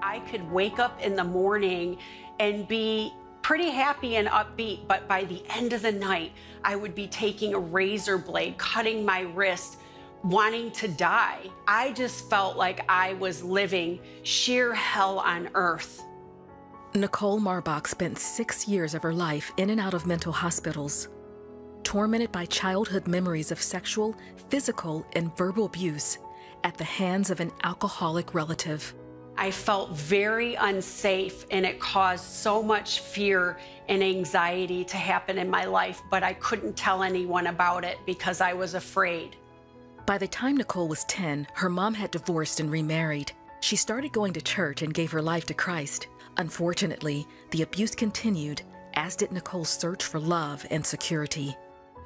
I could wake up in the morning and be pretty happy and upbeat, but by the end of the night, I would be taking a razor blade, cutting my wrist, wanting to die. I just felt like I was living sheer hell on earth. Nicole Marbach spent 6 years of her life in and out of mental hospitals, tormented by childhood memories of sexual, physical, and verbal abuse at the hands of an alcoholic relative. I felt very unsafe, and it caused so much fear and anxiety to happen in my life, but I couldn't tell anyone about it because I was afraid. By the time Nicole was 10, her mom had divorced and remarried. She started going to church and gave her life to Christ. Unfortunately, the abuse continued, as did Nicole's search for love and security.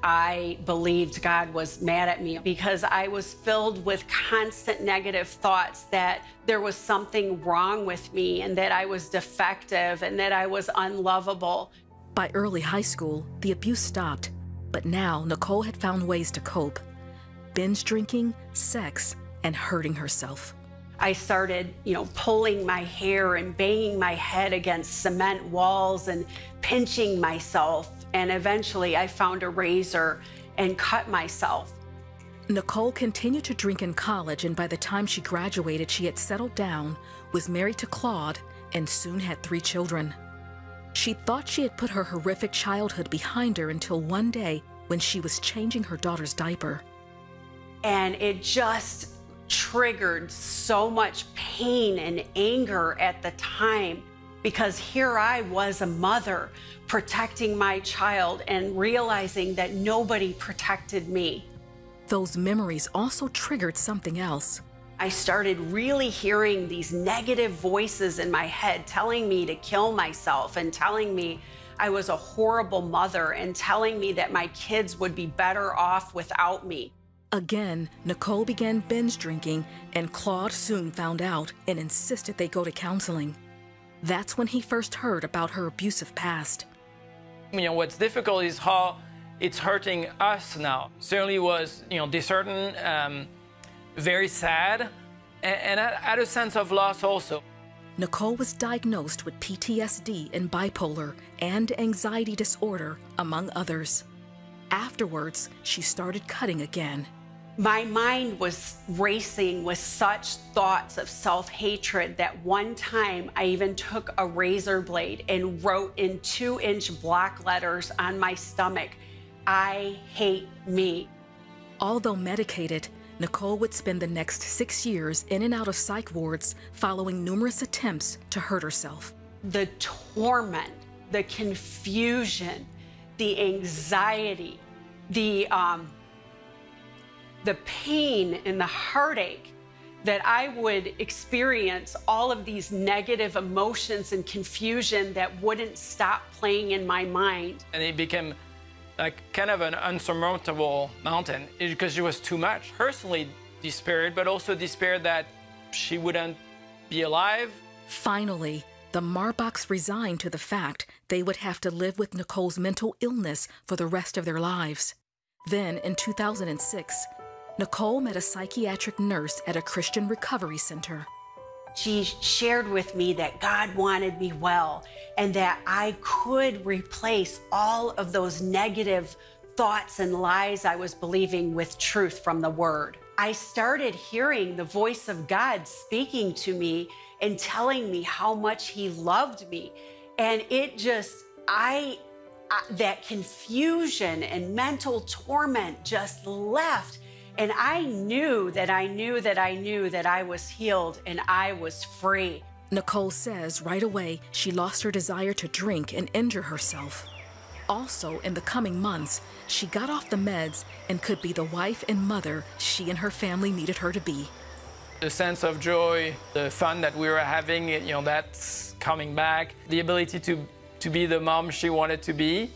I believed God was mad at me because I was filled with constant negative thoughts that there was something wrong with me and that I was defective and that I was unlovable. By early high school, the abuse stopped, but now Nicole had found ways to cope: binge drinking, sex, and hurting herself. I started, pulling my hair and banging my head against cement walls and pinching myself. And eventually I found a razor and cut myself. Nicole continued to drink in college, and by the time she graduated, she had settled down, was married to Claude, and soon had 3 children. She thought she had put her horrific childhood behind her until one day when she was changing her daughter's diaper. And it just triggered so much pain and anger at the time, because here I was, a mother, protecting my child and realizing that nobody protected me. Those memories also triggered something else. I started really hearing these negative voices in my head telling me to kill myself and telling me I was a horrible mother and telling me that my kids would be better off without me. Again, Nicole began binge drinking, and Claude soon found out and insisted they go to counseling. That's when he first heard about her abusive past. What's difficult is how it's hurting us now. Certainly was, disheartened, very sad, and I had a sense of loss also. Nicole was diagnosed with PTSD and bipolar and anxiety disorder, among others. Afterwards, she started cutting again. My mind was racing with such thoughts of self-hatred that one time I even took a razor blade and wrote in 2-inch block letters on my stomach, "I hate me." Although medicated, Nicole would spend the next 6 years in and out of psych wards following numerous attempts to hurt herself. The torment, the confusion, the anxiety, the pain and the heartache that I would experience, all of these negative emotions and confusion that wouldn't stop playing in my mind. And it became like kind of an unsurmountable mountain because it was too much. Personally despaired, but also despaired that she wouldn't be alive. Finally, the Marbachs resigned to the fact they would have to live with Nicole's mental illness for the rest of their lives. Then, in 2006, Nicole met a psychiatric nurse at a Christian recovery center. She shared with me that God wanted me well and that I could replace all of those negative thoughts and lies I was believing with truth from the Word. I started hearing the voice of God speaking to me and telling me how much He loved me. And it just, that confusion and mental torment just left. And I knew that I was healed and I was free. Nicole says right away she lost her desire to drink and injure herself. Also, in the coming months, she got off the meds and could be the wife and mother she and her family needed her to be. The sense of joy, the fun that we were having, that's coming back. The ability to be the mom she wanted to be.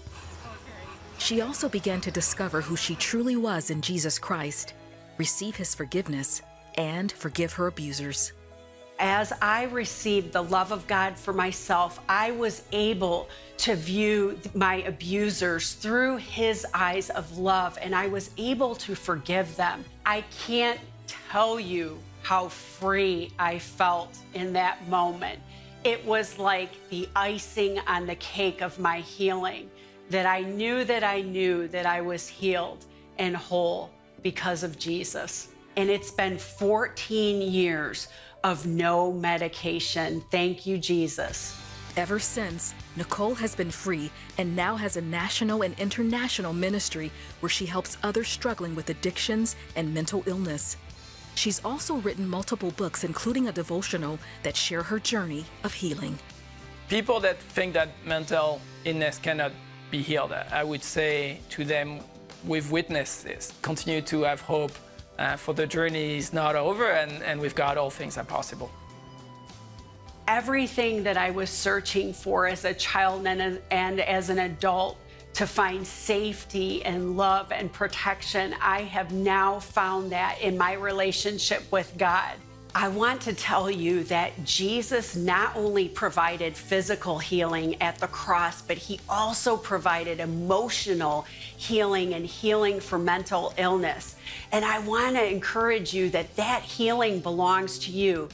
She also began to discover who she truly was in Jesus Christ, receive His forgiveness, and forgive her abusers. As I received the love of God for myself, I was able to view my abusers through His eyes of love, and I was able to forgive them. I can't tell you how free I felt in that moment. It was like the icing on the cake of my healing, that I knew that I was healed and whole because of Jesus. And it's been 14 years of no medication. Thank you, Jesus. Ever since, Nicole has been free and now has a national and international ministry where she helps others struggling with addictions and mental illness. She's also written multiple books, including a devotional that share her journey of healing. People that think that mental illness cannot be healed, I would say to them, we've witnessed this. Continue to have hope, for the journey is not over, and with God all things are possible. Everything that I was searching for as a child and as an adult to find safety and love and protection, I have now found that in my relationship with God. I want to tell you that Jesus not only provided physical healing at the cross, but he also provided emotional healing and healing for mental illness. And I want to encourage you that that healing belongs to you.